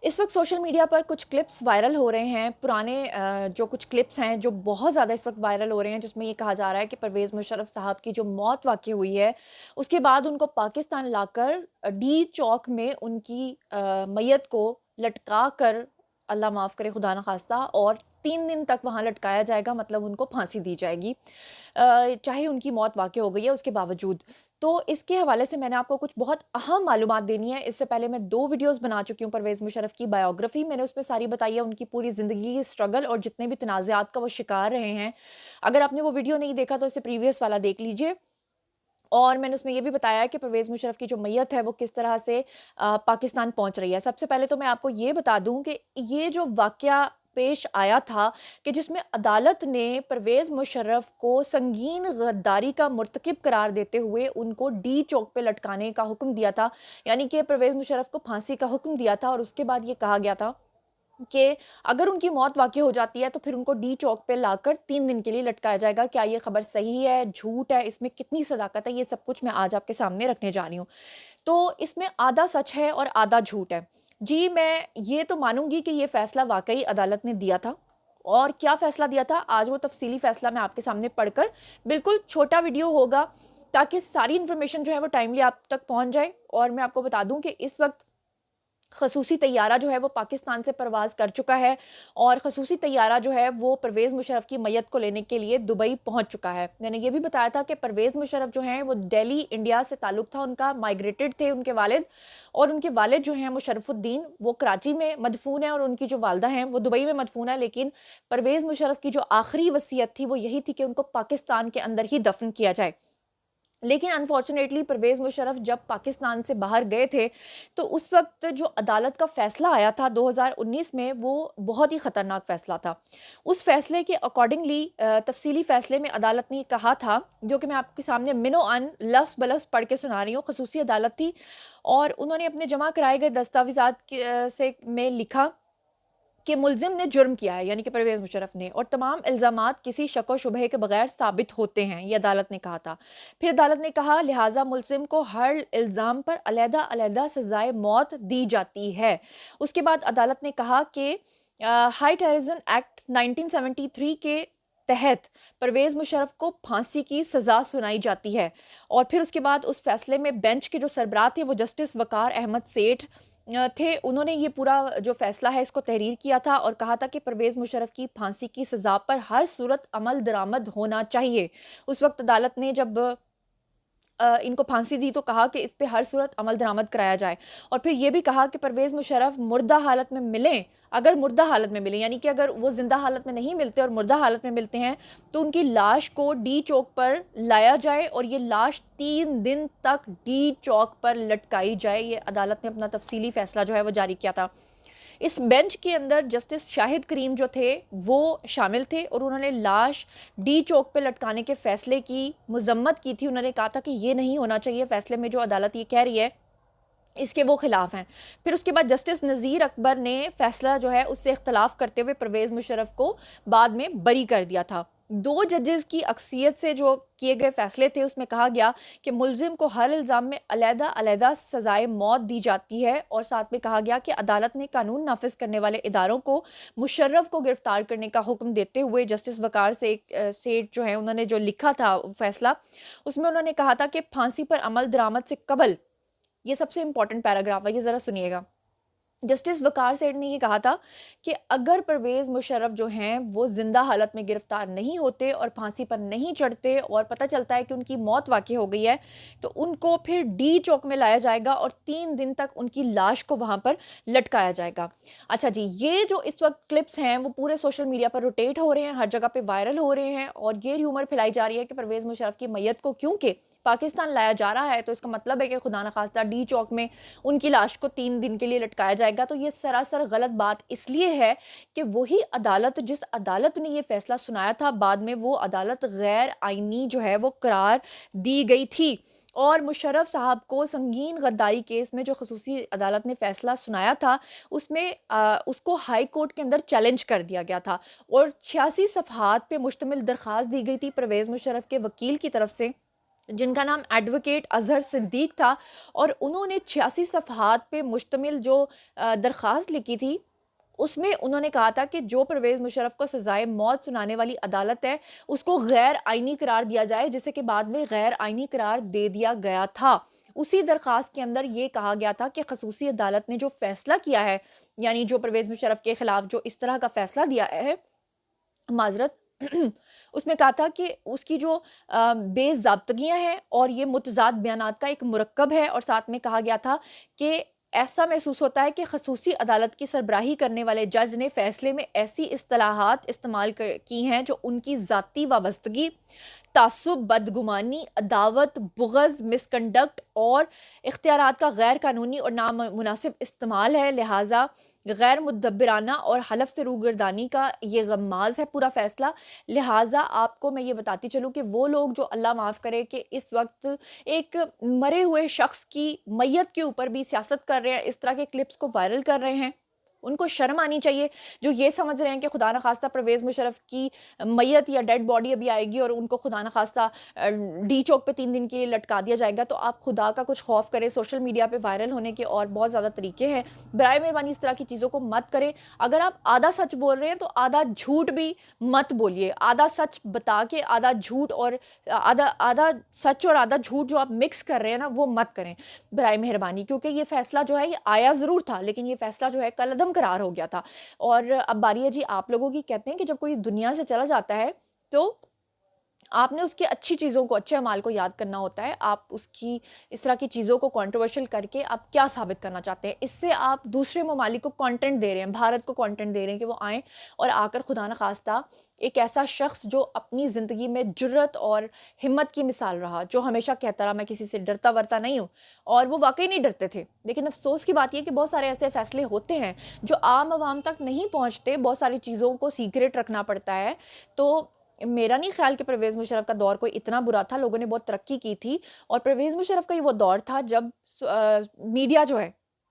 اس وقت social media پر کچھ clips viral ہو رہے ہیں، پرانے جو کچھ کلپس ہیں جو بہت زیادہ اس وقت وائرل ہو رہے ہیں، جس میں یہ کہا جا رہا ہے کہ پرویز مشرف صاحب کی جو موت واقع ہوئی ہے، اس کے بعد ان کو پاکستان لا کر ڈی چوک میں ان کی میت کو لٹکا کر، اللہ معاف کرے خدا نخواستہ، اور 3 دن تک وہاں لٹکایا جائے گا، مطلب ان کو پھانسی دی جائے گی، چاہے ان کی موت واقع ہو گئی ہے اس کے باوجود۔ تو اس کے حوالے سے میں نے آپ کو کچھ بہت اہم معلومات دینی ہے۔ اس سے پہلے میں 2 ویڈیوز بنا چکی ہوں پرویز مشرف کی بایوگرافی، میں نے اس میں ساری بتائی ہے ان کی پوری زندگی کی سٹرگل اور جتنے بھی تنازعات کا وہ شکار رہے ہیں۔ اگر آپ نے وہ ویڈیو نہیں دیکھا تو اسے پریویس والا دیکھ لیجئے۔ اور میں نے اس میں یہ بھی بتایا ہے کہ پرویز مشرف کی جو میت ہے وہ کس طرح سے پاکستان پہنچ رہی ہے۔ سب سے پہلے تو میں آپ کو یہ بتا دوں کہ یہ جو واقعہ پیش آیا تھا کہ جس میں عدالت نے پرویز مشرف کو سنگین غداری کا مرتکب قرار دیتے ہوئے ان کو ڈی چوک پہ لٹکانے کا حکم دیا تھا، یعنی کہ پرویز مشرف کو پھانسی کا حکم دیا تھا، اور اس کے بعد یہ کہا گیا تھا کہ اگر ان کی موت واقع ہو جاتی ہے تو پھر ان کو ڈی چوک پہ لا کر 3 دن کے لیے لٹکایا جائے گا۔ کیا یہ خبر صحیح ہے، جھوٹ ہے، اس میں کتنی صداقت ہے، یہ سب کچھ میں آج آپ کے سامنے رکھنے جا رہی ہوں۔ تو اس میں آدھا سچ ہے اور آدھا جھوٹ ہے۔ جی میں یہ تو مانوں گی کہ یہ فیصلہ واقعی عدالت نے دیا تھا، اور کیا فیصلہ دیا تھا آج وہ تفصیلی فیصلہ میں آپ کے سامنے پڑھ کر، بالکل چھوٹا ویڈیو ہوگا تاکہ ساری انفارمیشن جو ہے وہ ٹائملی آپ تک پہنچ جائے۔ اور میں آپ کو بتا دوں کہ اس وقت خصوصی طیارہ جو ہے وہ پاکستان سے پرواز کر چکا ہے، اور خصوصی طیارہ جو ہے وہ پرویز مشرف کی میت کو لینے کے لیے دبئی پہنچ چکا ہے۔ میں نے یہ بھی بتایا تھا کہ پرویز مشرف جو ہیں وہ دہلی انڈیا سے تعلق تھا، ان کا مائگریٹڈ تھے ان کے والد، اور ان کے والد جو ہیں مشرف الدین وہ کراچی میں مدفون ہیں، اور ان کی جو والدہ ہیں وہ دبئی میں مدفون ہے۔ لیکن پرویز مشرف کی جو آخری وصیت تھی وہ یہی تھی کہ ان کو پاکستان کے اندر ہی دفن کیا جائے۔ لیکن انفارچونیٹلی پرویز مشرف جب پاکستان سے باہر گئے تھے تو اس وقت جو عدالت کا فیصلہ آیا تھا 2019 میں، وہ بہت ہی خطرناک فیصلہ تھا۔ اس فیصلے کے اکارڈنگلی تفصیلی فیصلے میں عدالت نے یہ کہا تھا، جو کہ میں آپ کے سامنے منو ان لفظ بلفظ پڑھ کے سنا رہی ہوں۔ خصوصی عدالت تھی، اور انہوں نے اپنے جمع کرائے گئے دستاویزات سے میں لکھا کہ ملزم نے جرم کیا ہے، یعنی کہ پرویز مشرف نے، اور تمام الزامات کسی شک و شبہے کے بغیر ثابت ہوتے ہیں، یہ عدالت نے کہا تھا۔ پھر عدالت نے کہا لہٰذا ملزم کو ہر الزام پر علیحدہ علیحدہ سزائے موت دی جاتی ہے۔ اس کے بعد عدالت نے کہا کہ ہائی ٹیررزم ایکٹ 1973 کے تحت پرویز مشرف کو پھانسی کی سزا سنائی جاتی ہے۔ اور پھر اس کے بعد اس فیصلے میں بینچ کے جو سربراہ تھے وہ جسٹس وقار احمد سیٹھ تھے، انہوں نے یہ پورا جو فیصلہ ہے اس کو تحریر کیا تھا، اور کہا تھا کہ پرویز مشرف کی پھانسی کی سزا پر ہر صورت عمل درآمد ہونا چاہیے۔ اس وقت عدالت نے جب ان کو پھانسی دی تو کہا کہ اس پہ ہر صورت عمل درآمد کرایا جائے، اور پھر یہ بھی کہا کہ پرویز مشرف مردہ حالت میں ملیں، اگر مردہ حالت میں ملیں، یعنی کہ اگر وہ زندہ حالت میں نہیں ملتے اور مردہ حالت میں ملتے ہیں تو ان کی لاش کو ڈی چوک پر لایا جائے، اور یہ لاش 3 دن تک ڈی چوک پر لٹکائی جائے۔ یہ عدالت نے اپنا تفصیلی فیصلہ جو ہے وہ جاری کیا تھا۔ اس بینچ کے اندر جسٹس شاہد کریم جو تھے وہ شامل تھے، اور انہوں نے لاش ڈی چوک پہ لٹکانے کے فیصلے کی مذمت کی تھی۔ انہوں نے کہا تھا کہ یہ نہیں ہونا چاہیے، فیصلے میں جو عدالت یہ کہہ رہی ہے اس کے وہ خلاف ہیں۔ پھر اس کے بعد جسٹس نذیر اکبر نے فیصلہ جو ہے اس سے اختلاف کرتے ہوئے پرویز مشرف کو بعد میں بری کر دیا تھا۔ 2 ججز کی اکثریت سے جو کیے گئے فیصلے تھے اس میں کہا گیا کہ ملزم کو ہر الزام میں علیحدہ علیحدہ سزائے موت دی جاتی ہے، اور ساتھ میں کہا گیا کہ عدالت نے قانون نافذ کرنے والے اداروں کو مشرف کو گرفتار کرنے کا حکم دیتے ہوئے جسٹس وقار سیٹھ جو ہیں انہوں نے جو لکھا تھا فیصلہ، اس میں انہوں نے کہا تھا کہ پھانسی پر عمل درآمد سے قبل، یہ سب سے امپورٹنٹ پیراگراف ہے، یہ ذرا سنیے گا۔ جسٹس وقار سیٹھ نے یہ کہا تھا کہ اگر پرویز مشرف جو ہیں وہ زندہ حالت میں گرفتار نہیں ہوتے اور پھانسی پر نہیں چڑھتے اور پتہ چلتا ہے کہ ان کی موت واقع ہو گئی ہے تو ان کو پھر ڈی چوک میں لایا جائے گا، اور 3 دن تک ان کی لاش کو وہاں پر لٹکایا جائے گا۔ اچھا جی، یہ جو اس وقت کلپس ہیں وہ پورے سوشل میڈیا پر روٹیٹ ہو رہے ہیں، ہر جگہ پہ وائرل ہو رہے ہیں، اور یہ ریومر پھیلائی جا رہی ہے کہ پرویز مشرف کی میت کو کیونکہ پاکستان لایا جا رہا ہے تو اس کا مطلب ہے کہ خدا نخواستہ ڈی چوک میں ان کی لاش کو 3 دن کے لیے لٹکایا جائے گا۔ تو یہ سراسر غلط بات اس لیے ہے کہ وہی عدالت جس عدالت نے یہ فیصلہ سنایا تھا بعد میں وہ عدالت غیر آئینی جو ہے وہ قرار دی گئی تھی، اور مشرف صاحب کو سنگین غداری کیس میں جو خصوصی عدالت نے فیصلہ سنایا تھا اس میں اس کو ہائی کورٹ کے اندر چیلنج کر دیا گیا تھا، اور 86 صفحات پہ مشتمل درخواست دی گئی تھی پرویز مشرف کے وکیل کی طرف سے، جن کا نام ایڈوکیٹ اظہر صدیق تھا، اور انہوں نے 86 صفحات پہ مشتمل جو درخواست لکھی تھی، اس میں انہوں نے کہا تھا کہ جو پرویز مشرف کو سزائے موت سنانے والی عدالت ہے اس کو غیر آئینی قرار دیا جائے، جسے کہ بعد میں غیر آئینی قرار دے دیا گیا تھا۔ اسی درخواست کے اندر یہ کہا گیا تھا کہ خصوصی عدالت نے جو فیصلہ کیا ہے، یعنی جو پرویز مشرف کے خلاف جو اس طرح کا فیصلہ دیا ہے، معذرت، اس میں کہا تھا کہ اس کی جو بے ضابطگیاں ہیں اور یہ متضاد بیانات کا ایک مرکب ہے، اور ساتھ میں کہا گیا تھا کہ ایسا محسوس ہوتا ہے کہ خصوصی عدالت کی سربراہی کرنے والے جج نے فیصلے میں ایسی اصطلاحات استعمال کی ہیں جو ان کی ذاتی وابستگی، تعصب، بدگمانی، عداوت، بغض، مس کنڈکٹ اور اختیارات کا غیر قانونی اور نامناسب استعمال ہے، لہٰذا غیر مدبرانہ اور حلف سے روگردانی کا یہ غماز ہے پورا فیصلہ۔ لہٰذا آپ کو میں یہ بتاتی چلوں کہ وہ لوگ جو اللہ معاف کرے کہ اس وقت ایک مرے ہوئے شخص کی میت کے اوپر بھی سیاست کر رہے ہیں، اس طرح کے کلپس کو وائرل کر رہے ہیں، ان کو شرم آنی چاہیے۔ جو یہ سمجھ رہے ہیں کہ خدا نخواستہ پرویز مشرف کی میت یا ڈیڈ باڈی ابھی آئے گی اور ان کو خدا نخواستہ ڈی چوک پہ 3 دن کے لیے لٹکا دیا جائے گا، تو آپ خدا کا کچھ خوف کریں۔ سوشل میڈیا پہ وائرل ہونے کے اور بہت زیادہ طریقے ہیں، برائے مہربانی اس طرح کی چیزوں کو مت کریں۔ اگر آپ آدھا سچ بول رہے ہیں تو آدھا جھوٹ بھی مت بولیے، آدھا سچ بتا کے آدھا جھوٹ، اور آدھا سچ اور آدھا جھوٹ جو آپ مکس کر رہے ہیں نا، وہ مت کریں برائے مہربانی، کیونکہ یہ فیصلہ جو ہے یہ آیا ضرور تھا، لیکن یہ فیصلہ جو ہے کل عدم قرار ہو گیا تھا۔ اور اب باری ہے جی آپ لوگوں کی، کہتے ہیں کہ جب کوئی دنیا سے چلا جاتا ہے تو آپ نے اس کی اچھی چیزوں کو، اچھے اعمال کو یاد کرنا ہوتا ہے۔ آپ اس کی اس طرح کی چیزوں کو کنٹروورشل کر کے آپ کیا ثابت کرنا چاہتے ہیں؟ اس سے آپ دوسرے ممالک کو کانٹینٹ دے رہے ہیں، بھارت کو کانٹینٹ دے رہے ہیں کہ وہ آئیں اور آ کر خدا نخواستہ ایک ایسا شخص جو اپنی زندگی میں جرت اور ہمت کی مثال رہا، جو ہمیشہ کہتا رہا میں کسی سے ڈرتا ورتا نہیں ہوں، اور وہ واقعی نہیں ڈرتے تھے۔ لیکن افسوس کی بات یہ کہ بہت سارے ایسے فیصلے ہوتے ہیں جو عام عوام تک نہیں پہنچتے، بہت ساری چیزوں کو سیکریٹ رکھنا پڑتا ہے۔ تو میرا نہیں خیال کہ پرویز مشرف کا دور کوئی اتنا برا تھا، لوگوں نے بہت ترقی کی تھی، اور پرویز مشرف کا ہی وہ دور تھا جب میڈیا جو ہے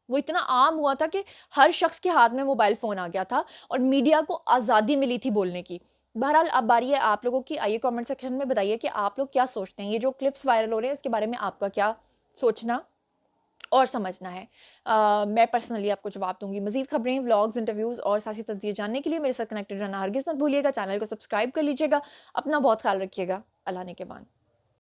وہ اتنا عام ہوا تھا کہ ہر شخص کے ہاتھ میں موبائل فون آ گیا تھا اور میڈیا کو آزادی ملی تھی بولنے کی۔ بہرحال اب باری ہے آپ لوگوں کی، آئیے کامنٹ سیکشن میں بتائیے کہ آپ لوگ کیا سوچتے ہیں، یہ جو کلپس وائرل ہو رہے ہیں اس کے بارے میں آپ کا کیا سوچنا اور سمجھنا ہے۔ میں پرسنلی آپ کو جواب دوں گی۔ مزید خبریں، ولاگز، انٹرویوز اور سیاسی تجزیے جاننے کے لیے میرے ساتھ کنیکٹڈ رہنا ہرگز مت بھولیے گا۔ چینل کو سبسکرائب کر لیجیے گا۔ اپنا بہت خیال رکھیے گا۔ اللہ نے کے بان۔